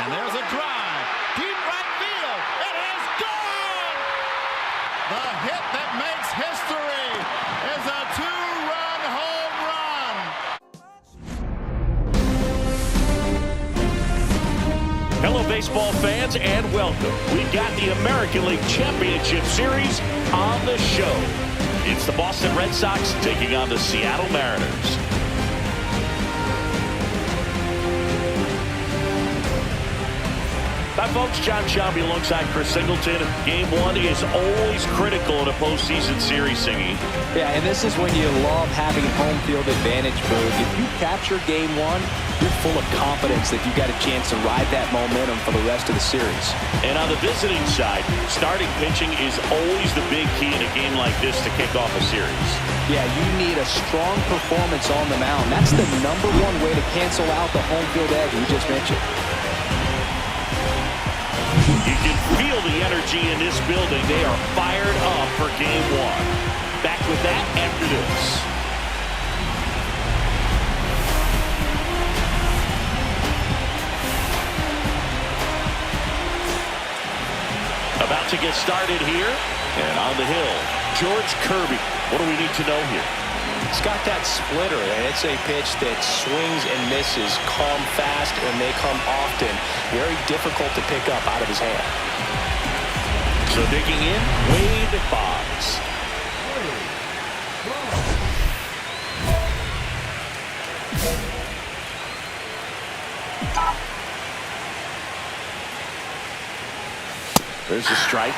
And there's a drive. Deep right field. It is gone! The hit that makes history is a two-run home run. Hello, baseball fans, and welcome. We've got the American League Championship Series on the show. It's the Boston Red Sox taking on the Seattle Mariners. Hi, folks. John Shelby alongside Chris Singleton. Game one is always critical in a postseason series, Singy. Yeah, and this is when you love having home field advantage, Boog. If you capture game one, you're full of confidence that you got a chance to ride that momentum for the rest of the series. And on the visiting side, starting pitching is always the big key in a game like this to kick off a series. Yeah, you need a strong performance on the mound. That's the #1 way to cancel out the home field edge we just mentioned. You can feel the energy in this building. They are fired up for game one. Back with that after this. About to get started here. And on the hill, George Kirby. What do we need to know here? It's got that splitter, and it's a pitch that swings and misses, come fast, and they come often. Very difficult to pick up out of his hand. So digging in, Wade Boggs. There's a strike.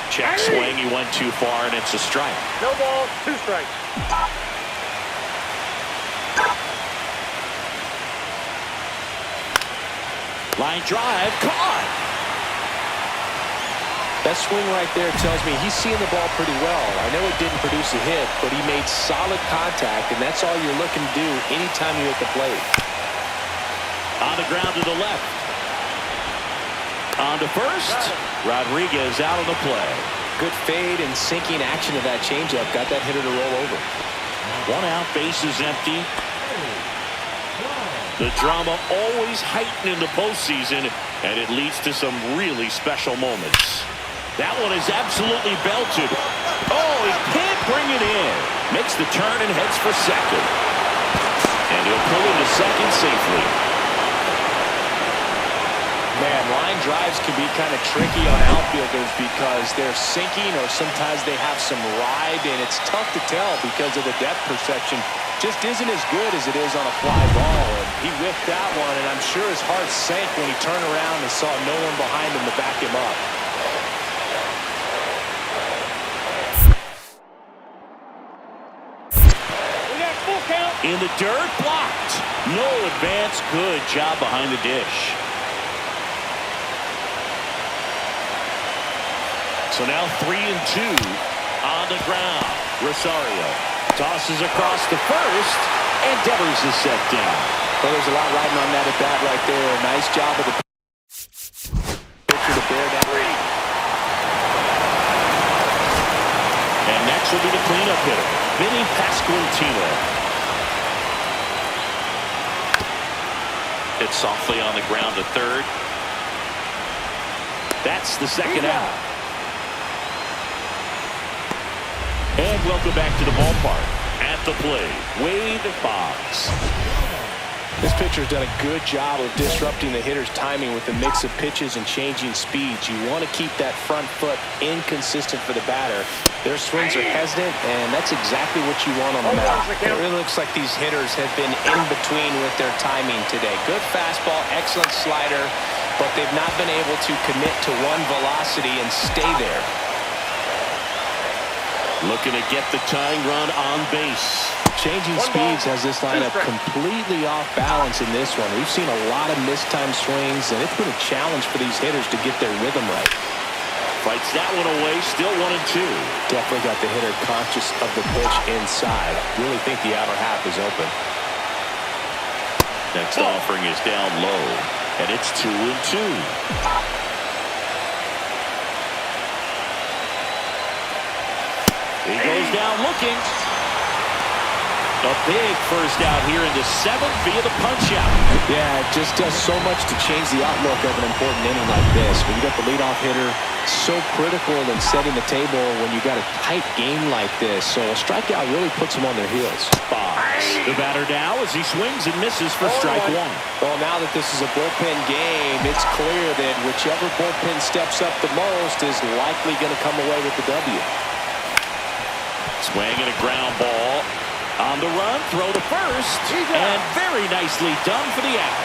Check swing, he went too far, and it's a strike. No ball, 2 strikes. Line drive, caught. That swing right there tells me he's seeing the ball pretty well. I know it didn't produce a hit, but he made solid contact, and that's all you're looking to do anytime you're at the plate. On the ground to the left. On to first. Rodriguez out on the play. Good fade and sinking action of that changeup. Got that hitter to roll over. 1 out, base is empty. The drama always heightened in the postseason, and it leads to some really special moments. That one is absolutely belted. Oh, he can't bring it in. Makes the turn and heads for second. And he'll pull into second safely. Man, line drives can be kind of tricky on outfielders because they're sinking or sometimes they have some ride, and it's tough to tell because of the depth perception just isn't as good as it is on a fly ball. And he whipped that one, and I'm sure his heart sank when he turned around and saw no one behind him to back him up. We got full count. In the dirt, blocked. No advance. Good job behind the dish. So now 3-2 on the ground. Rosario tosses across the first, and Devers is set down. Well, there's a lot riding on that at bat right there. Nice job of the pitcher to bear that. And next will be the cleanup hitter, Vinny Pasquantino. It's softly on the ground to third. That's the second out. And welcome back to the ballpark. At the plate, Wade Boggs. This pitcher's done a good job of disrupting the hitter's timing with the mix of pitches and changing speeds. You want to keep that front foot inconsistent for the batter. Their swings are hesitant, and that's exactly what you want on the mound. It really looks like these hitters have been in between with their timing today. Good fastball, excellent slider, but they've not been able to commit to one velocity and stay there. Looking to get the tying run on base. Changing speeds has this lineup completely off balance in this one. We've seen a lot of mistimed swings, and it's been a challenge for these hitters to get their rhythm right. Fights that one away, still 1-2. Definitely got the hitter conscious of the pitch inside. Really think the outer half is open. Next offering is down low, and it's 2-2. He goes Runners down looking. A big first out here in the 7th via the punch-out. Yeah, it just does so much to change the outlook of an important inning like this. When you got the leadoff hitter, so critical in setting the table when you got a tight game like this. So a strikeout really puts them on their heels. The batter now as he swings and misses for strike one. Well, now that this is a bullpen game, it's clear that whichever bullpen steps up the most is likely going to come away with the W. Swing and a ground ball. On the run, throw to first, and very nicely done for the out.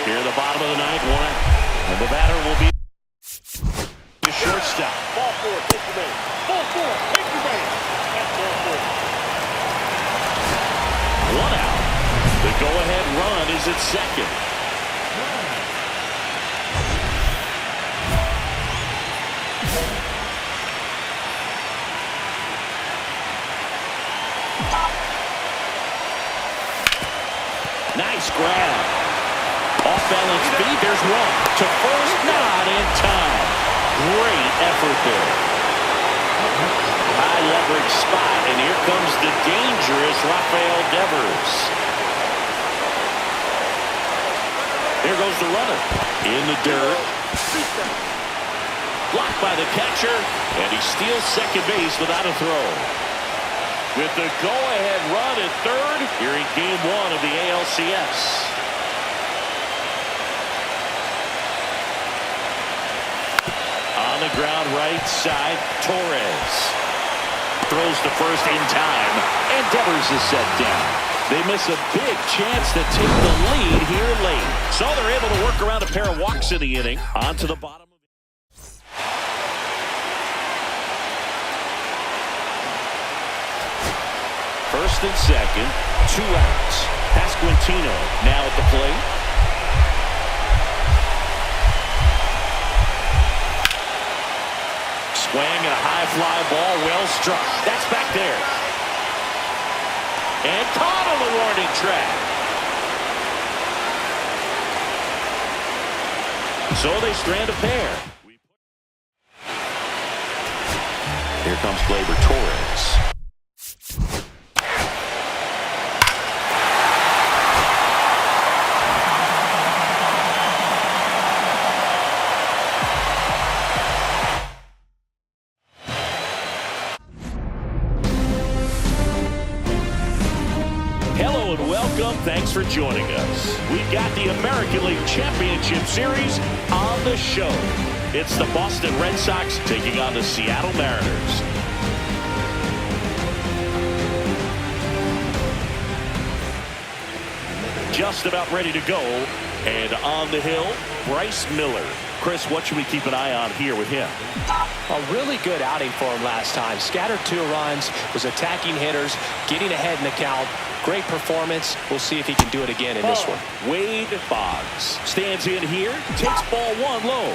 Here at the bottom of the 9th, 1, and the batter will be the shortstop. Ball 4, take your man. Ball 4, take your man. That's ball 4. 1 out. The go-ahead run is at second. Nice grab. Off balance feed. There's one. To first, not in time. Great effort there. High leverage spot, and here comes the dangerous Rafael Devers. There goes the runner. In the dirt. Blocked by the catcher, and he steals second base without a throw. With the go-ahead run at third here in Game 1 of the ALCS. On the ground right side, Torres. Throws to first in time, and Devers is set down. They miss a big chance to take the lead here late. So they're able to work around a pair of walks in the inning. On to the bottom. First and second, 2 outs. Pasquantino now at the plate. Swing and a high fly ball, well struck. That's back there. And caught on the warning track. So they strand a pair. Here comes Gleyber Torres. Hello and welcome. Thanks for joining us. We've got the American League Championship Series on the show. It's the Boston Red Sox taking on the Seattle Mariners. Just about ready to go. And on the hill, Bryce Miller. Chris, what should we keep an eye on here with him? A really good outing for him last time. Scattered 2 runs, was attacking hitters, getting ahead in the count. Great performance. We'll see if he can do it again in this one. Wade Boggs stands in here, takes ball 1 low.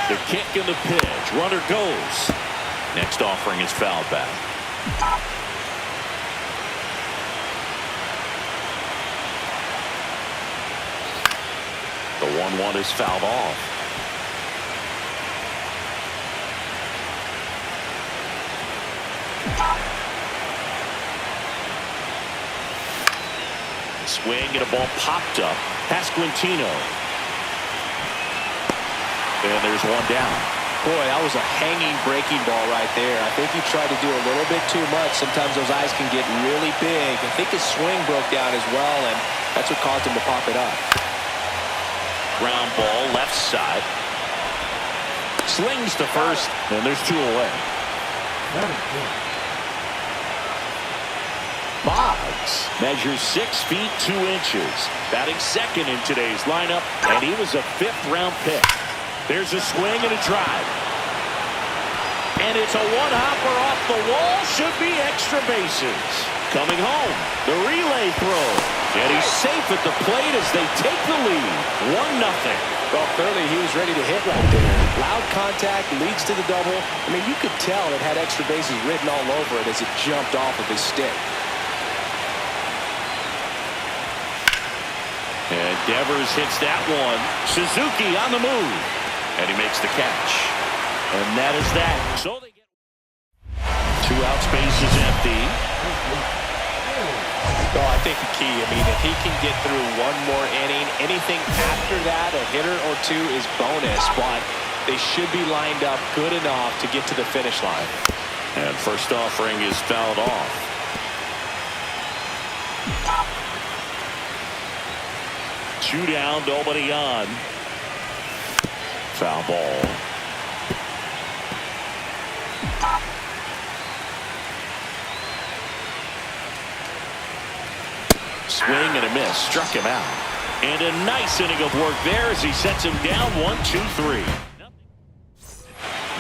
The kick and the pitch. Runner goes. Next offering is fouled back. The 1-1 is fouled off. Swing and a ball popped up. Pasquantino. And there's 1 down. Boy, that was a hanging breaking ball right there. I think he tried to do a little bit too much. Sometimes those eyes can get really big. I think his swing broke down as well, and that's what caused him to pop it up. Ground ball left side. Slings to first, and there's 2 away. Boggs measures 6 feet 2 inches. Batting second in today's lineup, and he was a 5th-round pick. There's a swing and a drive. And it's a one-hopper off the wall. Should be extra bases. Coming home, the relay throw. And he's safe at the plate as they take the lead. 1-0. Well, clearly he was ready to hit right there. Loud contact leads to the double. I mean, you could tell it had extra bases written all over it as it jumped off of his stick. And Devers hits that one. Suzuki on the move. And he makes the catch. And that is that. So they get 2 out, space is empty. Oh, I think the key, I mean, if he can get through one more inning, anything after that, a hitter or 2 is bonus, but they should be lined up good enough to get to the finish line. And first offering is fouled off. Two down, nobody on. Foul ball. Swing and a miss. Struck him out. And a nice inning of work there as he sets him down 1-2-3.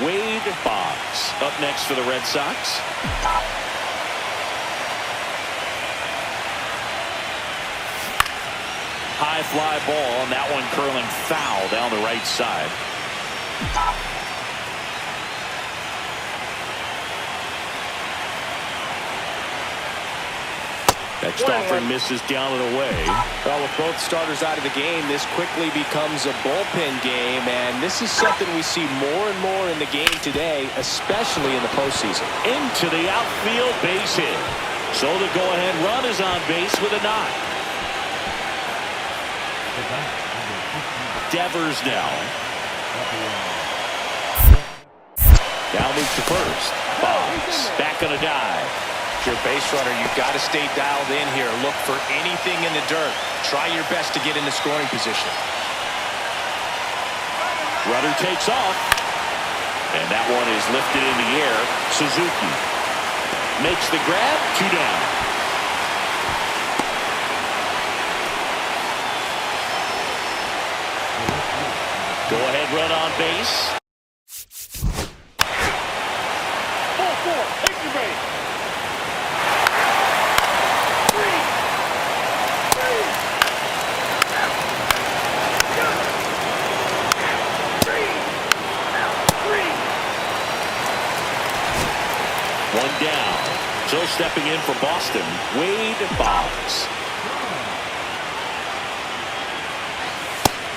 Wade Boggs up next for the Red Sox. High fly ball, and that one curling foul down the right side. Next offering misses down and away. Well, with both starters out of the game, this quickly becomes a bullpen game, and this is something we see more and more in the game today, especially in the postseason. Into the outfield, base hit. So the go-ahead run is on base with a knock. Devers now. Now moves to first. Boggs back on a dive. If you're a base runner, you've got to stay dialed in here. Look for anything in the dirt. Try your best to get into scoring position. Runner takes off. And that one is lifted in the air. Suzuki makes the grab. 2 down. Go-ahead run on base. 4-4. Extra base. 1 down. So stepping in for Boston, Wade Boggs.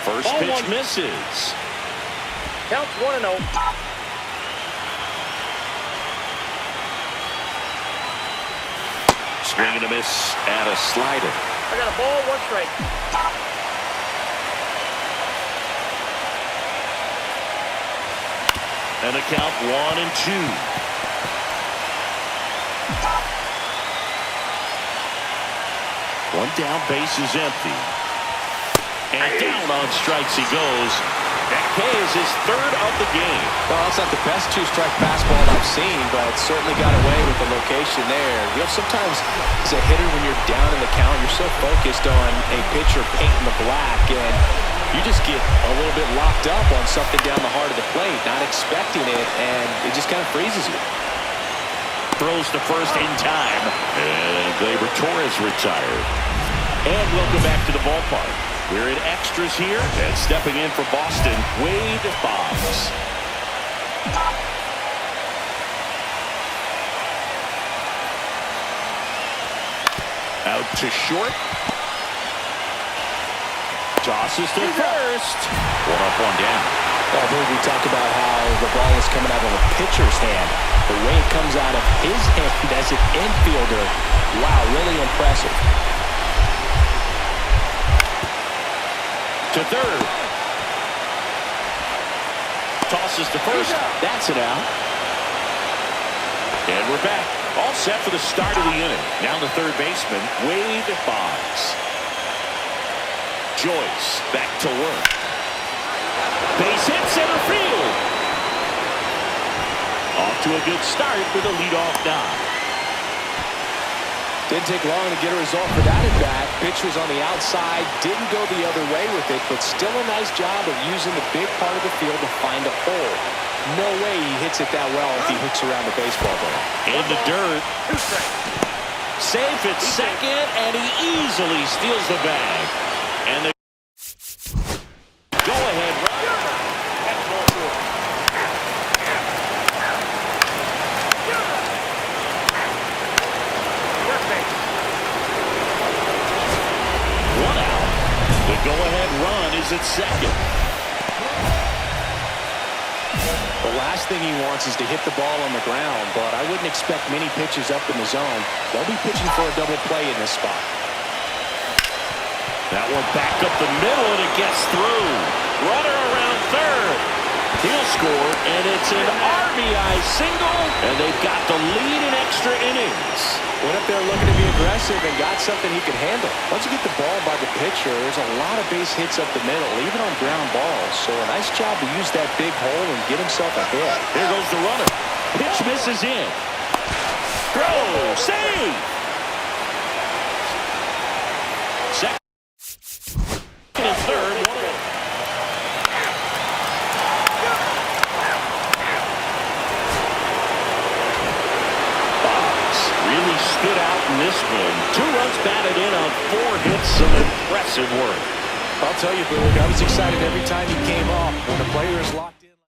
First pitch misses. Counts 1-0. Swing and a miss and a slider. I got a ball, 1 strike. And a count 1-2. One down, base is empty. And down on strikes he goes. That K is his 3rd of the game. Well, that's not the best 2-strike fastball I've seen, but certainly got away with the location there. You know, sometimes as a hitter, when you're down in the count, you're so focused on a pitcher painting the black, and you just get a little bit locked up on something down the heart of the plate, not expecting it, and it just kind of freezes you. Throws to first in time. And Gleyber Torres retired. And welcome back to the ballpark. We're in extras here, and stepping in for Boston, Wade Boggs. Out to short. Tosses to first. 1 up, 1 down. Well, I believe we talked about how the ball is coming out of a pitcher's hand. The way it comes out of his hand as an infielder, wow, really impressive. To third. Tosses to first. That's it out. And we're back. All set for the start of the inning. Now the third baseman, Wade Boggs. Joyce back to work. Base hit, center field. Off to a good start with a leadoff knock. Didn't take long to get a result for that at bat. Pitch was on the outside, didn't go the other way with it, but still a nice job of using the big part of the field to find a hole. No way he hits it that well if he hooks around the baseball there. In the dirt. Safe at second, and he easily steals the bag. And the go-ahead run. run is at second. The last thing he wants is to hit the ball on the ground, but I wouldn't expect many pitches up in the zone. They'll be pitching for a double play in this spot. That one back up the middle, and it gets through. Runner around third. He'll score, and it's an RBI single, and they've got the lead in extra innings. Went up there looking to be aggressive and got something he can handle. Once you get the ball by the pitcher, there's a lot of base hits up the middle, even on ground balls. So a nice job to use that big hole and get himself a hit. Here goes the runner. Pitch misses in. Throw, save. Second and third. Really stood out in this one. 2 runs batted in on 4 hits. Some impressive work. I'll tell you, Boog, I was excited every time he came off. When the player is locked in.